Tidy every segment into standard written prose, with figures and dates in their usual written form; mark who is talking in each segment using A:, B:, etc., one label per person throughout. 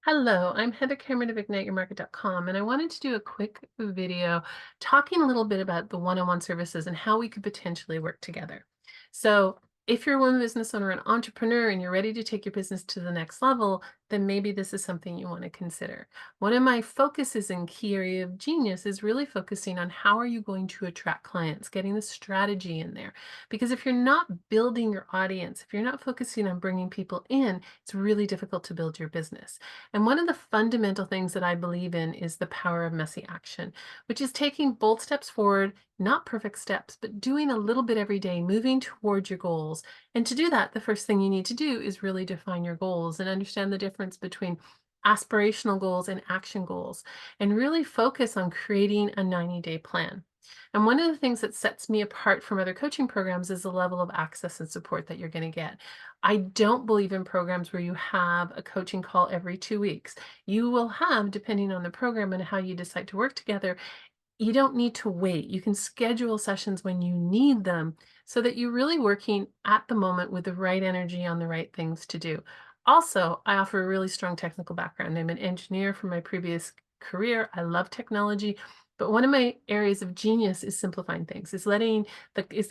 A: Hello, I'm Heather Cameron of IgniteYourMarket.com, and I wanted to do a quick video talking a little bit about the one-on-one services and how we could potentially work together. So, if you're a woman business owner and entrepreneur and you're ready to take your business to the next level, then maybe this is something you want to consider. One of my focuses in key area of genius is really focusing on how are you going to attract clients, getting the strategy in there. Because if you're not building your audience, if you're not focusing on bringing people in, it's really difficult to build your business. And one of the fundamental things that I believe in is the power of messy action, which is taking bold steps forward, not perfect steps, but doing a little bit every day, moving towards your goals. And to do that, the first thing you need to do is really define your goals and understand the difference between aspirational goals and action goals, and really focus on creating a 90-day plan. And one of the things that sets me apart from other coaching programs is the level of access and support that you're going to get. I don't believe in programs where you have a coaching call every 2 weeks. You will have, depending on the program and how you decide to work together, you don't need to wait. You can schedule sessions when you need them so that you're really working at the moment with the right energy on the right things to do. Also, I offer a really strong technical background. I'm an engineer from my previous career. I love technology, but one of my areas of genius is simplifying things, is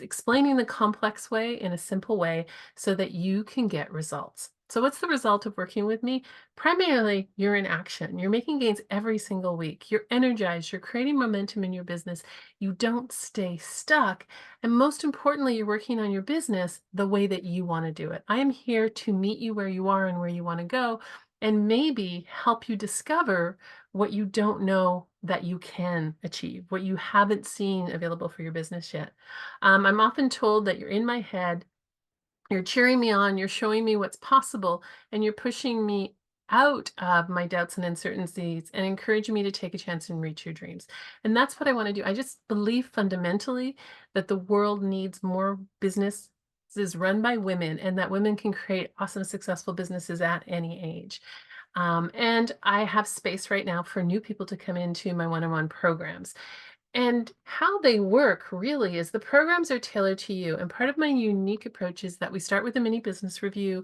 A: explaining the complex way in a simple way so that you can get results. So what's the result of working with me? Primarily, you're in action. You're making gains every single week. You're energized. You're creating momentum in your business. You don't stay stuck. And most importantly, you're working on your business the way that you want to do it. I am here to meet you where you are and where you want to go, and maybe help you discover what you don't know that you can achieve, what you haven't seen available for your business yet. I'm often told that you're in my head, you're cheering me on, you're showing me what's possible, and you're pushing me out of my doubts and uncertainties and encouraging me to take a chance and reach your dreams. And that's what I want to do. I just believe fundamentally that the world needs more businesses run by women and that women can create awesome, successful businesses at any age. And I have space right now for new people to come into my one-on-one programs. And how they work really is the programs are tailored to you. And part of my unique approach is that we start with a mini business review,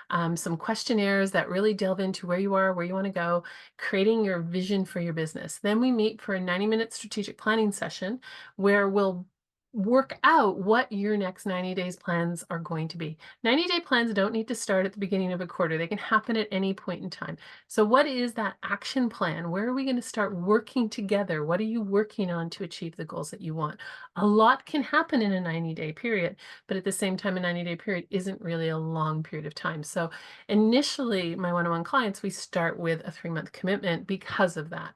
A: some questionnaires that really delve into where you are, where you want to go, creating your vision for your business. Then we meet for a 90-minute strategic planning session where we'll work out what your next 90 days plans are going to be. 90-day plans don't need to start at the beginning of a quarter. They can happen at any point in time. So what is that action plan? Where are we going to start working together? What are you working on to achieve the goals that you want? A lot can happen in a 90-day period, but at the same time, a 90-day period isn't really a long period of time. So initially, my one-on-one clients, we start with a 3-month commitment because of that.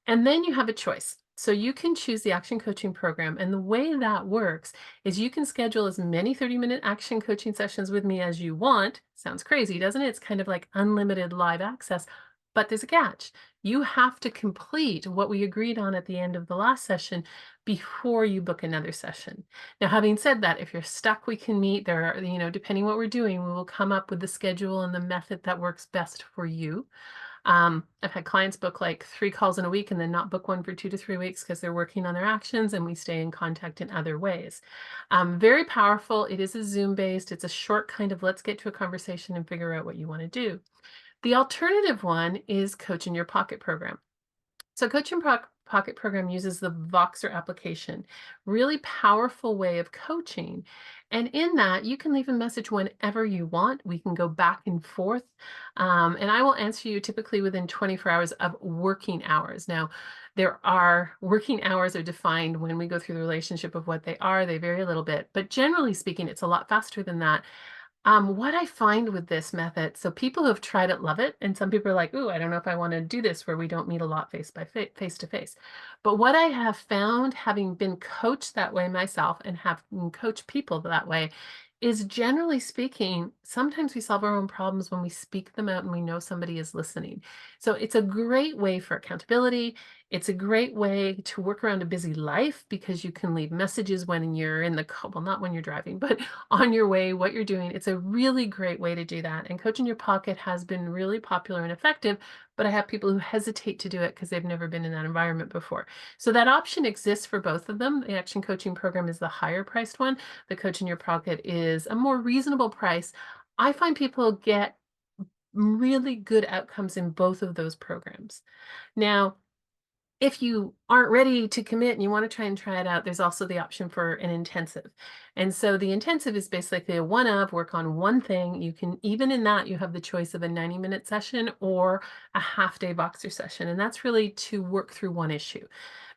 A: And then you have a choice. So you can choose the action coaching program. And the way that works is you can schedule as many 30-minute action coaching sessions with me as you want. Sounds crazy, doesn't it? It's kind of like unlimited live access. But there's a catch. You have to complete what we agreed on at the end of the last session before you book another session. Now, having said that, if you're stuck, we can meet. There are, depending what we're doing, we will come up with the schedule and the method that works best for you. I've had clients book like 3 calls in a week and then not book one for 2 to 3 weeks because they're working on their actions, and we stay in contact in other ways. Very powerful. It is a Zoom based. It's a short kind of let's get to a conversation and figure out what you want to do. The alternative one is Coach in Your Pocket program. So Pocket program uses the Voxer application, really powerful way of coaching. And in that, you can leave a message whenever you want. We can go back and forth. And I will answer you typically within 24 hours of working hours. Now, there are working hours are defined when we go through the relationship of what they are. They vary a little bit, but generally speaking, it's a lot faster than that. What I find with this method, so people who have tried it love it, and some people are like, "Ooh, I don't know if I want to do this where we don't meet a lot face to face." But what I have found, having been coached that way myself and have coached people that way, is generally speaking, sometimes we solve our own problems when we speak them out and we know somebody is listening. So it's a great way for accountability. It's a great way to work around a busy life because you can leave messages when you're in the car, well, not when you're driving, but on your way, what you're doing. It's a really great way to do that. And Coach in Your Pocket has been really popular and effective, but I have people who hesitate to do it because they've never been in that environment before. So that option exists for both of them. The Action Coaching Program is the higher priced one. The Coach in Your Pocket is a more reasonable price. I find people get really good outcomes in both of those programs. Now, if you aren't ready to commit and you want to try it out, there's also the option for an intensive. And so the intensive is basically a one of work on one thing. You can, even in that, you have the choice of a 90-minute session or a half day Voxer session. And that's really to work through one issue.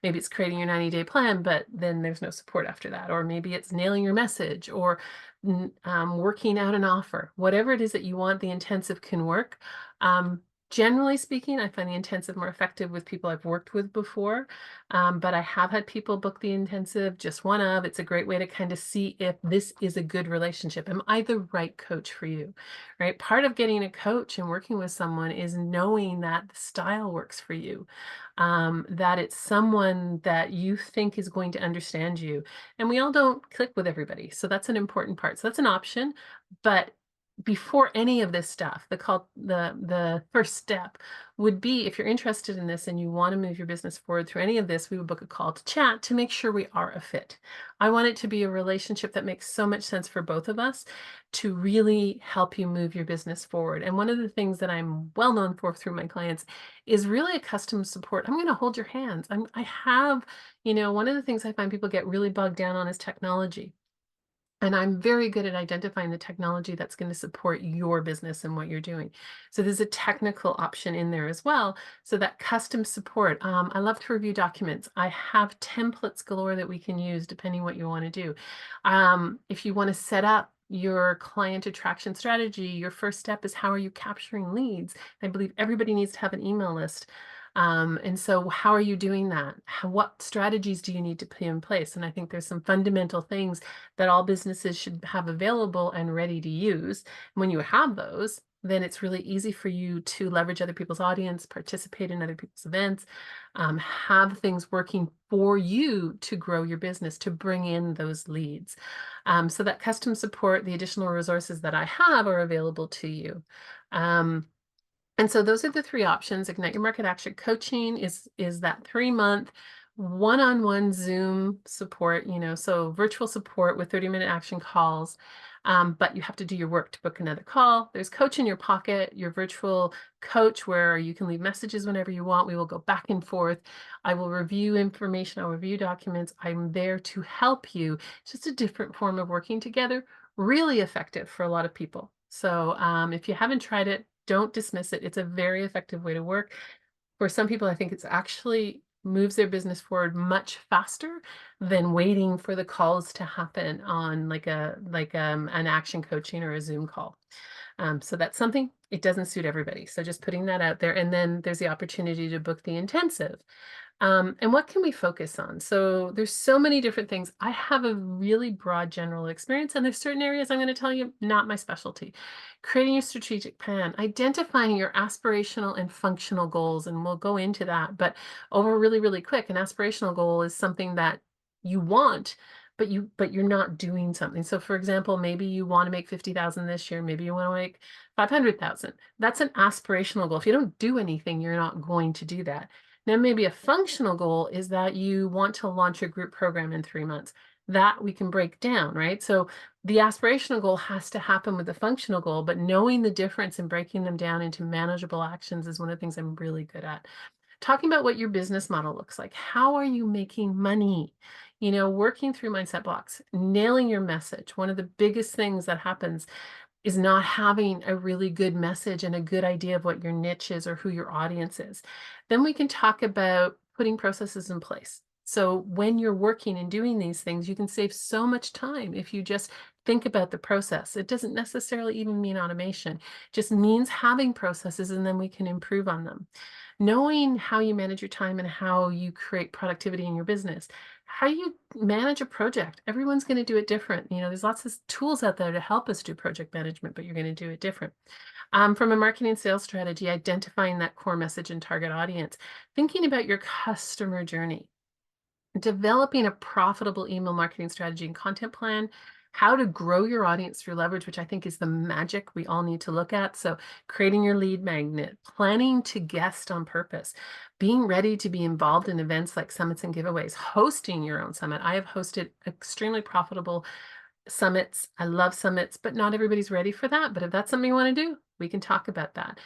A: Maybe it's creating your 90-day plan, but then there's no support after that. Or maybe it's nailing your message or working out an offer. Whatever it is that you want, the intensive can work. Generally speaking, I find the intensive more effective with people I've worked with before, but I have had people book the intensive, just one of. It's a great way to kind of see if this is a good relationship. Am I the right coach for you, right? Part of getting a coach and working with someone is knowing that the style works for you, that it's someone that you think is going to understand you. And we all don't click with everybody, so that's an important part. So that's an option, but before any of this stuff, the first step would be, if you're interested in this and you want to move your business forward through any of this, we would book a call to chat to make sure we are a fit. I want it to be a relationship that makes so much sense for both of us to really help you move your business forward. And one of the things that I'm well known for through my clients is really a custom support. I'm going to hold your hands. I have, one of the things I find people get really bogged down on is technology. And I'm very good at identifying the technology that's going to support your business and what you're doing. So there's a technical option in there as well. So that custom support, I love to review documents. I have templates galore that we can use depending what you want to do. If you want to set up your client attraction strategy, your first step is, how are you capturing leads? I believe everybody needs to have an email list. And so how are you doing that? What strategies do you need to put in place? And I think there's some fundamental things that all businesses should have available and ready to use. When you have those, then it's really easy for you to leverage other people's audience, participate in other people's events, have things working for you to grow your business, to bring in those leads. So that custom support, the additional resources that I have are available to you. And so those are the three options. Ignite Your Market Action Coaching is that 3-month one-on-one Zoom support, so virtual support with 30-minute action calls. But you have to do your work to book another call. There's Coach in Your Pocket, your virtual coach, where you can leave messages whenever you want. We will go back and forth. I will review information. I'll review documents. I'm there to help you. It's just a different form of working together, really effective for a lot of people. So if you haven't tried it, don't dismiss it. It's a very effective way to work. For some people, I think it's actually moves their business forward much faster than waiting for the calls to happen on an action coaching or a Zoom call. So that's something, it doesn't suit everybody. So just putting that out there. And then there's the opportunity to book the intensive. And what can we focus on? So there's so many different things. I have a really broad general experience, and there's certain areas I'm going to tell you, not my specialty. Creating a strategic plan, identifying your aspirational and functional goals, and we'll go into that. But over really, really quick, an aspirational goal is something that you want, but you're not doing something. So for example, maybe you want to make 50,000 this year, maybe you want to make 500,000. That's an aspirational goal. If you don't do anything, you're not going to do that. Now, maybe a functional goal is that you want to launch a group program in 3 months. That we can break down, right? So the aspirational goal has to happen with the functional goal, but knowing the difference and breaking them down into manageable actions is one of the things I'm really good at. Talking about what your business model looks like. How are you making money? Working through mindset blocks, nailing your message. One of the biggest things that happens is not having a really good message and a good idea of what your niche is or who your audience is. Then we can talk about putting processes in place. So when you're working and doing these things, you can save so much time if you just think about the process. It doesn't necessarily even mean automation, it just means having processes, and then we can improve on them. Knowing how you manage your time and how you create productivity in your business, how you manage a project. Everyone's going to do it different. There's lots of tools out there to help us do project management, but you're going to do it different. From a marketing sales strategy, identifying that core message and target audience, thinking about your customer journey, developing a profitable email marketing strategy and content plan, how to grow your audience through leverage, which I think is the magic we all need to look at. So creating your lead magnet, planning to guest on purpose, being ready to be involved in events like summits and giveaways, hosting your own summit. I have hosted extremely profitable Summits. I love summits, but not everybody's ready for that. But if that's something you want to do, we can talk about that.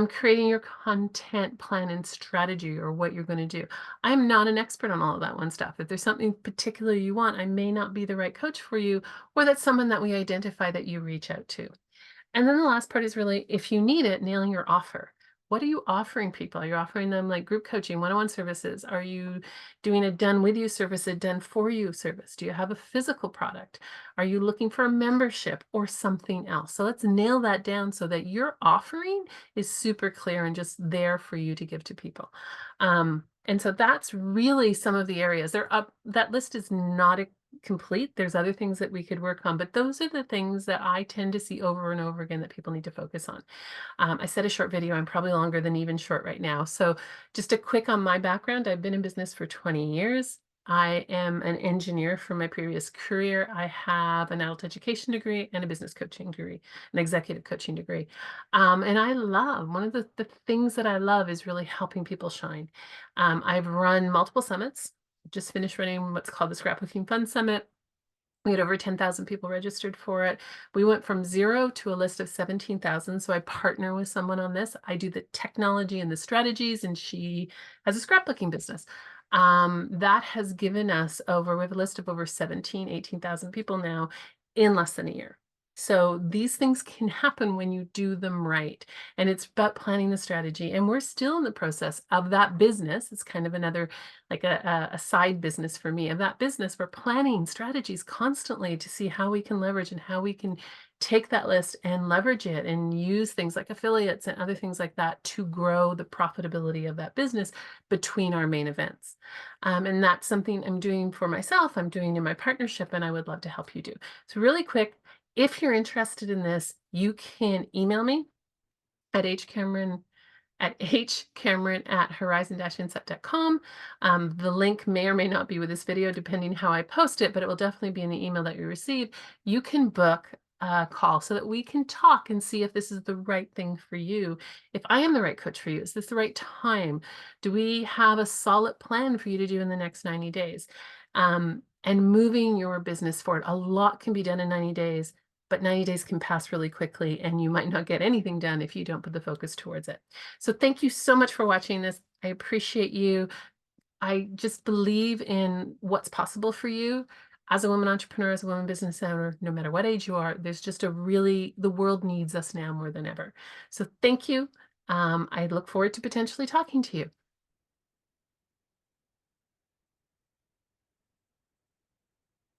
A: Creating your content plan and strategy or what you're going to do. I'm not an expert on all of that one stuff. If there's something particular you want, I may not be the right coach for you, or that's someone that we identify that you reach out to. And then the last part is really, if you need it, nailing your offer. What are you offering people? Are you offering them like group coaching, one-on-one services? Are you doing a done with you service, a done for you service? Do you have a physical product? Are you looking for a membership or something else? So let's nail that down so that your offering is super clear and just there for you to give to people. And so that's really some of the areas. They're up. That list is not complete. There's other things that we could work on, but those are the things that I tend to see over and over again that people need to focus on. I said a short video. I'm probably longer than even short right now. So just a quick on my background. I've been in business for 20 years. I am an engineer from my previous career. I have an adult education degree and a business coaching degree, an executive coaching degree. And I love, one of the things that I love is really helping people shine. I've run multiple summits, just finished running what's called the Scrapbooking Fun Summit. We had over 10,000 people registered for it. We went from 0 to a list of 17,000. So I partner with someone on this. I do the technology and the strategies, and she has a scrapbooking business. That has given us we have a list of over 18,000 people now in less than a year. So these things can happen when you do them right. And it's about planning the strategy. And we're still in the process of that business. It's kind of another, like a side business for me. Of that business, we're planning strategies constantly to see how we can leverage and how we can take that list and leverage it and use things like affiliates and other things like that to grow the profitability of that business between our main events. And that's something I'm doing for myself, I'm doing in my partnership, and I would love to help you do. So really quick, if you're interested in this, you can email me at hcameron@horizon-insight.com. The link may or may not be with this video, depending how I post it, but it will definitely be in the email that you receive. You can book a call so that we can talk and see if this is the right thing for you. If I am the right coach for you, is this the right time? Do we have a solid plan for you to do in the next 90 days? And moving your business forward. A lot can be done in 90 days, but 90 days can pass really quickly and you might not get anything done if you don't put the focus towards it. So thank you so much for watching this. I appreciate you. I just believe in what's possible for you as a woman entrepreneur, as a woman business owner, no matter what age you are. There's just the world needs us now more than ever. So thank you. I look forward to potentially talking to you.